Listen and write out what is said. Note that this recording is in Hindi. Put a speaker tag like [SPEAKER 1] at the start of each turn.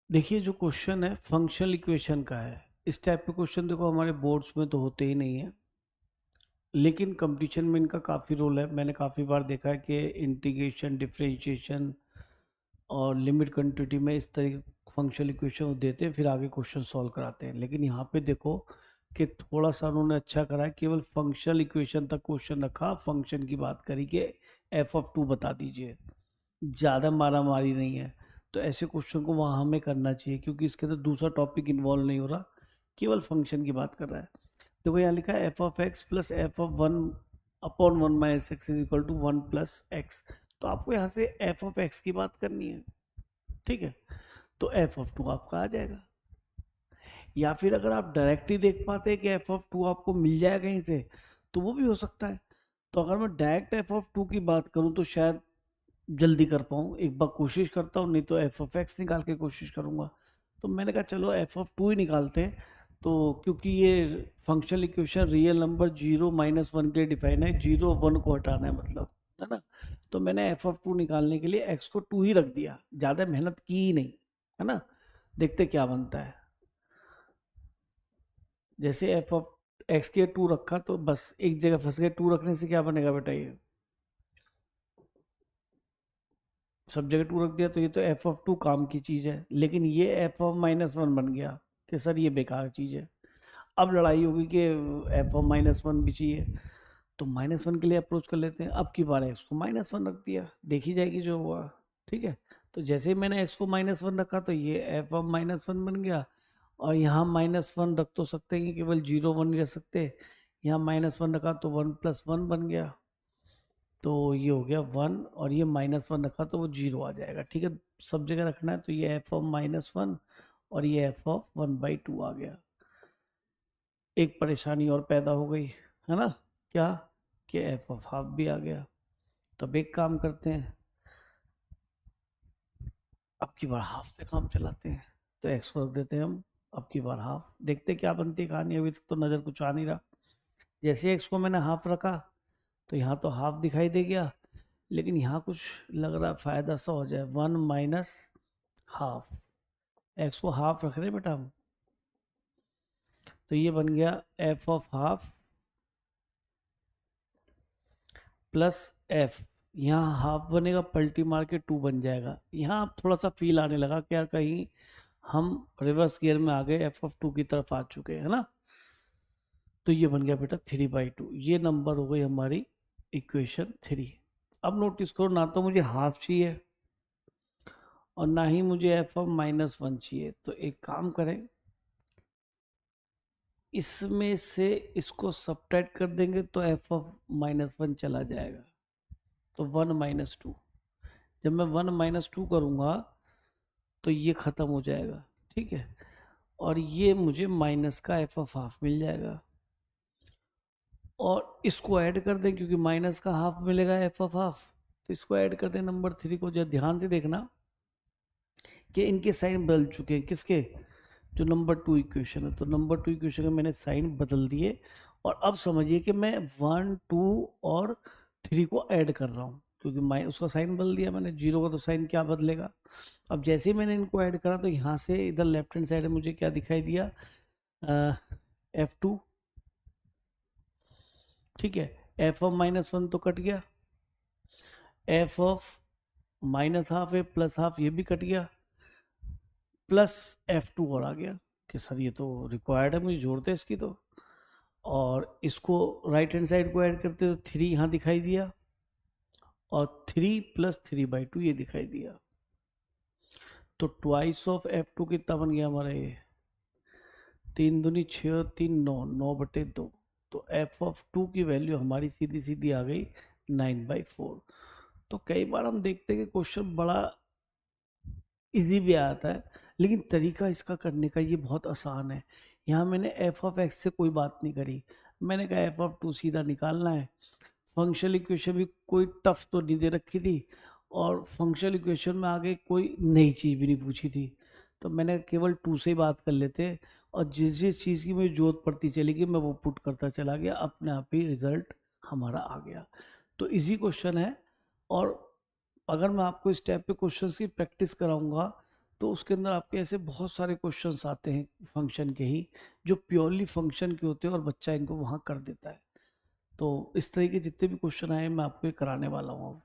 [SPEAKER 1] देखिए जो क्वेश्चन है फंक्शनल इक्वेशन का है। इस टाइप के क्वेश्चन देखो हमारे बोर्ड्स में तो होते ही नहीं है, लेकिन कंपटीशन में इनका काफ़ी रोल है। मैंने काफ़ी बार देखा है कि इंटीग्रेशन, डिफरेंशिएशन और लिमिट क्वांटिटी में इस तरह फंक्शनल इक्वेशन देते हैं, फिर आगे क्वेश्चन सॉल्व कराते हैं। लेकिन यहाँ पे देखो कि थोड़ा सा उन्होंने अच्छा करा है, केवल फंक्शनल इक्वेशन तक क्वेश्चन रखा, फंक्शन की बात करी कि f(2) बता दीजिए। ज़्यादा मारा मारी नहीं है। तो ऐसे क्वेश्चन को वहाँ हमें करना चाहिए, क्योंकि इसके अंदर दूसरा टॉपिक इन्वॉल्व नहीं हो रहा, केवल फंक्शन की बात कर रहा है। देखो यहाँ लिखा है f(x) plus f(1) upon 1 minus x is equal to 1 plus x. तो आपको यहाँ से f(x) की बात करनी है, ठीक है। तो f(2) आपका आ जाएगा। या फिर अगर आप डायरेक्ट ही देख पाते हैं कि f(2) आपको मिल जाए कहीं से, तो वो भी हो सकता है। तो अगर मैं डायरेक्ट f(2) की बात करूं तो शायद जल्दी कर पाऊँ। एक बार कोशिश करता हूँ, नहीं तो f(x) निकाल के कोशिश करूँगा। तो मैंने कहा चलो f(2) ही निकालते हैं। तो क्योंकि ये functional equation real number 0 minus 1 के डिफाइन है, 0 1 को हटाना है मतलब, है ना। तो मैंने f(2) निकालने के लिए x को 2 ही रख दिया, ज़्यादा मेहनत की ही नहीं, है ना। देखते क्या बनता है। जैसे f(x) के 2 रखा तो बस एक जगह फंस गए। 2 रखने से क्या बनेगा बेटा, ये सब जगह 2 रख दिया, तो ये तो f(2) काम की चीज़ है, लेकिन ये f(-1) बन गया कि सर ये बेकार चीज़ है। अब लड़ाई होगी कि f(-1) भी चाहिए, तो -1 के लिए अप्रोच कर लेते हैं। अब की बार x को -1 रख दिया, देखी जाएगी जो हुआ, ठीक है। तो जैसे ही मैंने x को -1 रखा तो ये f(-1) बन गया। और यहाँ -1 रख तो सकते हैं, केवल 0 1 ही रख सकते। यहाँ -1 रखा तो 1 + 1 बन गया, तो ये हो गया 1। और ये -1 रखा तो वो 0 आ जाएगा, ठीक है। सब जगह रखना है, तो ये f(-1) और ये f(1/2) आ गया। एक परेशानी और पैदा हो गई, है ना। क्या कि f(½ भी आ गया। तो अब एक काम करते हैं, अब की बार हाफ से काम चलाते हैं। तो x को रख देते हैं हम, अब की बार हाफ। देखते क्या बनती है कहानी। अभी तक तो नज़र कुछ आ नहीं रहा। जैसे x को मैंने हाफ रखा तो यहाँ तो हाफ दिखाई दे गया, लेकिन यहाँ कुछ लग रहा फायदा सा हो जाए, 1 माइनस हाफ। एक्स को हाफ रख रहे बेटा हम, तो ये बन गया f(½ प्लस f। यहाँ हाफ बनेगा, पलटी मार के 2 बन जाएगा। यहाँ अब थोड़ा सा फील आने लगा कि यार कहीं हम रिवर्स गियर में आ गए, f(2) की तरफ आ चुके हैं, है ना। तो ये बन गया बेटा 3/2। ये नंबर हो गई हमारी इक्वेशन 3। अब नोटिस करो, ना तो मुझे हाफ चाहिए और ना ही मुझे f(-1) चाहिए। तो एक काम करें, इसमें से इसको सब्ट्रैक्ट कर देंगे तो f(-1) चला जाएगा, तो 1 - 2। जब मैं 1 - 2 करूँगा तो ये ख़त्म हो जाएगा, ठीक है। और ये मुझे माइनस का f(½ मिल जाएगा। और इसको ऐड कर दें, क्योंकि माइनस का हाफ मिलेगा f(½ तो इसको ऐड कर दें नंबर 3 को। जब ध्यान से देखना कि इनके साइन बदल चुके हैं, किसके, जो नंबर 2 इक्वेशन है। तो नंबर 2 इक्वेशन में मैंने साइन बदल दिए। और अब समझिए कि मैं 1 2 और 3 को ऐड कर रहा हूँ, क्योंकि मैं उसका साइन बदल दिया मैंने। 0 का तो साइन क्या बदलेगा। अब जैसे ही मैंने इनको ऐड करा तो यहाँ से इधर लेफ्ट हैंड साइड में मुझे क्या दिखाई दिया, f(2), ठीक है। f(-1) तो कट गया, f(-½ है प्लस हाफ ये भी कट गया, प्लस f(2) और आ गया कि सर ये तो रिक्वायर्ड है, मुझे जोड़ते इसकी तो। और इसको राइट हैंड साइड को ऐड करते तो 3 यहाँ दिखाई दिया, और 3 + 3/2 ये दिखाई दिया। तो ट्वाइस ऑफ f(2) कितना बन गया हमारा, ये 3 दूनी 6 और 3 9, 9/2। तो f(2) की वैल्यू हमारी सीधी सीधी आ गई 9/4। तो कई बार हम देखते हैं कि क्वेश्चन बड़ा इजी भी आता है, लेकिन तरीका इसका करने का ये बहुत आसान है। यहाँ मैंने f(x) से कोई बात नहीं करी, मैंने कहा f(2) सीधा निकालना है। फंक्शनल इक्वेशन भी कोई टफ तो नहीं दे रखी थी, और फंक्शनल इक्वेशन में आगे कोई नई चीज़ भी नहीं पूछी थी। तो मैंने केवल 2 से ही बात कर लेते, और जिस जिस चीज़ की मुझे जरूरत पड़ती चली गई मैं वो पुट करता चला गया, अपने आप ही रिजल्ट हमारा आ गया। तो इजी क्वेश्चन है। और अगर मैं आपको इस टाइप के क्वेश्चंस की प्रैक्टिस कराऊंगा तो उसके अंदर आपके ऐसे बहुत सारे क्वेश्चंस आते हैं फंक्शन के ही, जो प्योरली फंक्शन के होते हैं और बच्चा इनको वहाँ कर देता है। तो इस तरह के जितने भी क्वेश्चन आए मैं आपको ये कराने वाला हूँ अब।